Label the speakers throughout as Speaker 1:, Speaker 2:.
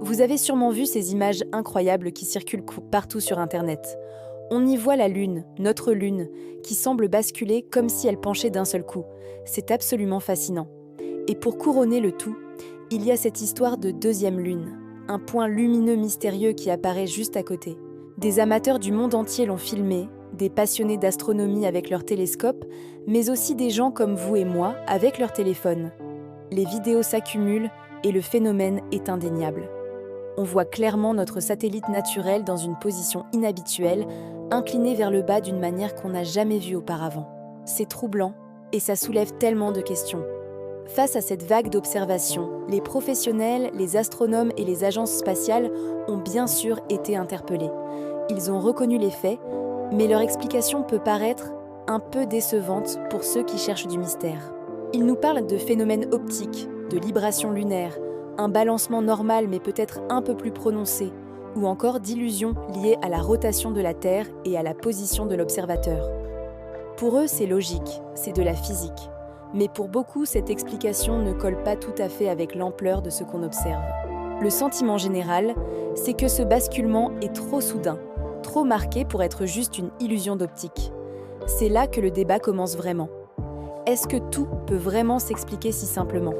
Speaker 1: Vous avez sûrement vu ces images incroyables qui circulent partout sur Internet. On y voit la Lune, notre Lune, qui semble basculer comme si elle penchait d'un seul coup. C'est absolument fascinant. Et pour couronner le tout, il y a cette histoire de deuxième Lune, un point lumineux mystérieux qui apparaît juste à côté. Des amateurs du monde entier l'ont filmé, des passionnés d'astronomie avec leurs télescopes, mais aussi des gens comme vous et moi avec leurs téléphones. Les vidéos s'accumulent et le phénomène est indéniable. On voit clairement notre satellite naturel dans une position inhabituelle, incliné vers le bas d'une manière qu'on n'a jamais vue auparavant. C'est troublant et ça soulève tellement de questions. Face à cette vague d'observations, les professionnels, les astronomes et les agences spatiales ont bien sûr été interpellés. Ils ont reconnu les faits, mais leur explication peut paraître un peu décevante pour ceux qui cherchent du mystère. Ils nous parlent de phénomènes optiques, de librations lunaires, un balancement normal mais peut-être un peu plus prononcé, ou encore d'illusions liées à la rotation de la Terre et à la position de l'observateur. Pour eux, c'est logique, c'est de la physique. Mais pour beaucoup, cette explication ne colle pas tout à fait avec l'ampleur de ce qu'on observe. Le sentiment général, c'est que ce basculement est trop soudain, trop marqué pour être juste une illusion d'optique. C'est là que le débat commence vraiment. Est-ce que tout peut vraiment s'expliquer si simplement ?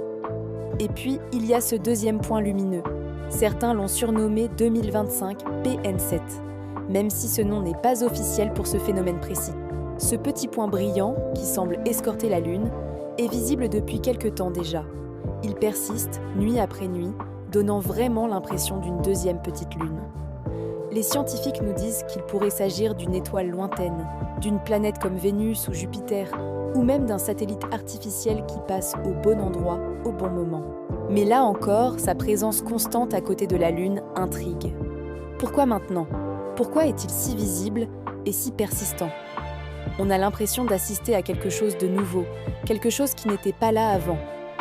Speaker 1: Et puis, il y a ce deuxième point lumineux. Certains l'ont surnommé 2025 PN7, même si ce nom n'est pas officiel pour ce phénomène précis. Ce petit point brillant, qui semble escorter la Lune, est visible depuis quelque temps déjà. Il persiste, nuit après nuit, donnant vraiment l'impression d'une deuxième petite Lune. Les scientifiques nous disent qu'il pourrait s'agir d'une étoile lointaine, d'une planète comme Vénus ou Jupiter, ou même d'un satellite artificiel qui passe au bon endroit, au bon moment. Mais là encore, sa présence constante à côté de la Lune intrigue. Pourquoi maintenant ? Pourquoi est-il si visible et si persistant ? On a l'impression d'assister à quelque chose de nouveau, quelque chose qui n'était pas là avant,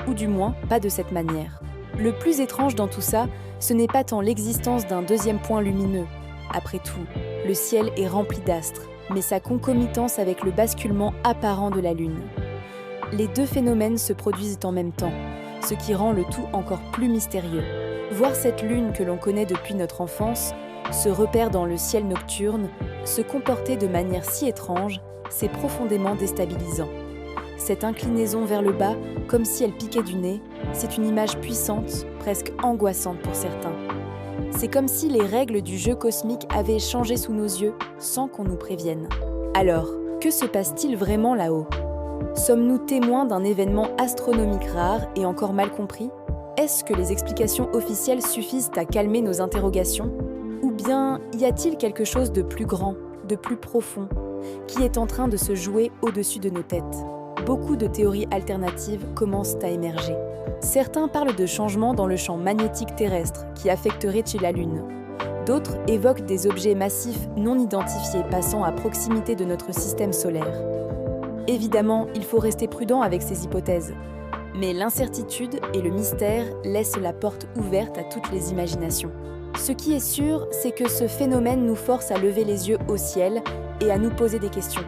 Speaker 1: ou du moins pas de cette manière. Le plus étrange dans tout ça, ce n'est pas tant l'existence d'un deuxième point lumineux. Après tout, le ciel est rempli d'astres, mais sa concomitance avec le basculement apparent de la Lune. Les deux phénomènes se produisent en même temps, ce qui rend le tout encore plus mystérieux. Voir cette Lune que l'on connaît depuis notre enfance, se repère dans le ciel nocturne, se comporter de manière si étrange, c'est profondément déstabilisant. Cette inclinaison vers le bas, comme si elle piquait du nez, c'est une image puissante, presque angoissante pour certains. C'est comme si les règles du jeu cosmique avaient changé sous nos yeux sans qu'on nous prévienne. Alors, que se passe-t-il vraiment là-haut ? Sommes-nous témoins d'un événement astronomique rare et encore mal compris ? Est-ce que les explications officielles suffisent à calmer nos interrogations ? Ou bien y a-t-il quelque chose de plus grand, de plus profond, qui est en train de se jouer au-dessus de nos têtes ? Beaucoup de théories alternatives commencent à émerger. Certains parlent de changements dans le champ magnétique terrestre qui affecteraient la Lune. D'autres évoquent des objets massifs non identifiés passant à proximité de notre système solaire. Évidemment, il faut rester prudent avec ces hypothèses. Mais l'incertitude et le mystère laissent la porte ouverte à toutes les imaginations. Ce qui est sûr, c'est que ce phénomène nous force à lever les yeux au ciel et à nous poser des questions.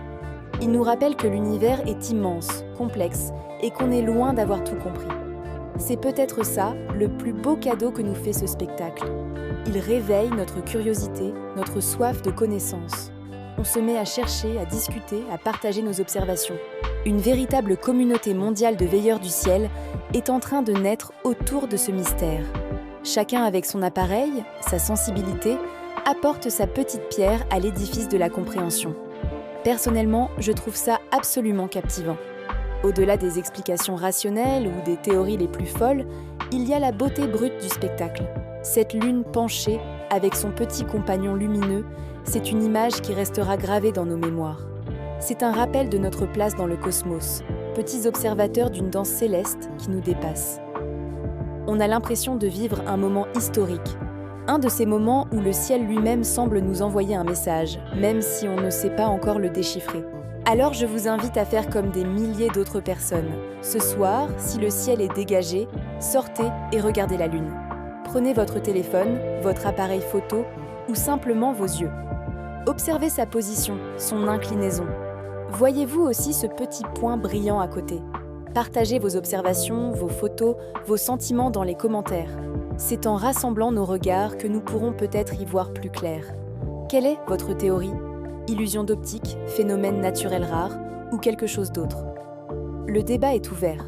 Speaker 1: Il nous rappelle que l'univers est immense, complexe, et qu'on est loin d'avoir tout compris. C'est peut-être ça, le plus beau cadeau que nous fait ce spectacle. Il réveille notre curiosité, notre soif de connaissance. On se met à chercher, à discuter, à partager nos observations. Une véritable communauté mondiale de veilleurs du ciel est en train de naître autour de ce mystère. Chacun avec son appareil, sa sensibilité, apporte sa petite pierre à l'édifice de la compréhension. Personnellement, je trouve ça absolument captivant. Au-delà des explications rationnelles ou des théories les plus folles, il y a la beauté brute du spectacle. Cette lune penchée, avec son petit compagnon lumineux, c'est une image qui restera gravée dans nos mémoires. C'est un rappel de notre place dans le cosmos, petits observateurs d'une danse céleste qui nous dépasse. On a l'impression de vivre un moment historique, un de ces moments où le ciel lui-même semble nous envoyer un message, même si on ne sait pas encore le déchiffrer. Alors je vous invite à faire comme des milliers d'autres personnes. Ce soir, si le ciel est dégagé, sortez et regardez la Lune. Prenez votre téléphone, votre appareil photo ou simplement vos yeux. Observez sa position, son inclinaison. Voyez-vous aussi ce petit point brillant à côté ? Partagez vos observations, vos photos, vos sentiments dans les commentaires. C'est en rassemblant nos regards que nous pourrons peut-être y voir plus clair. Quelle est votre théorie? Illusion d'optique, phénomène naturel rare ou quelque chose d'autre? Le débat est ouvert.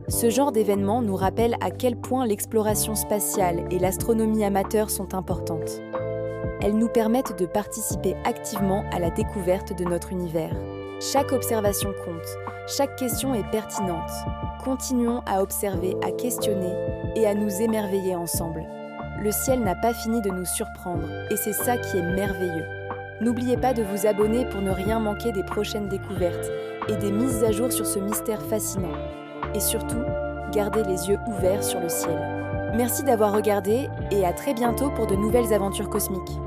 Speaker 1: Ce genre d'événement nous rappelle à quel point l'exploration spatiale et l'astronomie amateur sont importantes. Elles nous permettent de participer activement à la découverte de notre univers. Chaque observation compte, chaque question est pertinente. Continuons à observer, à questionner et à nous émerveiller ensemble. Le ciel n'a pas fini de nous surprendre et c'est ça qui est merveilleux. N'oubliez pas de vous abonner pour ne rien manquer des prochaines découvertes et des mises à jour sur ce mystère fascinant. Et surtout, gardez les yeux ouverts sur le ciel. Merci d'avoir regardé et à très bientôt pour de nouvelles aventures cosmiques.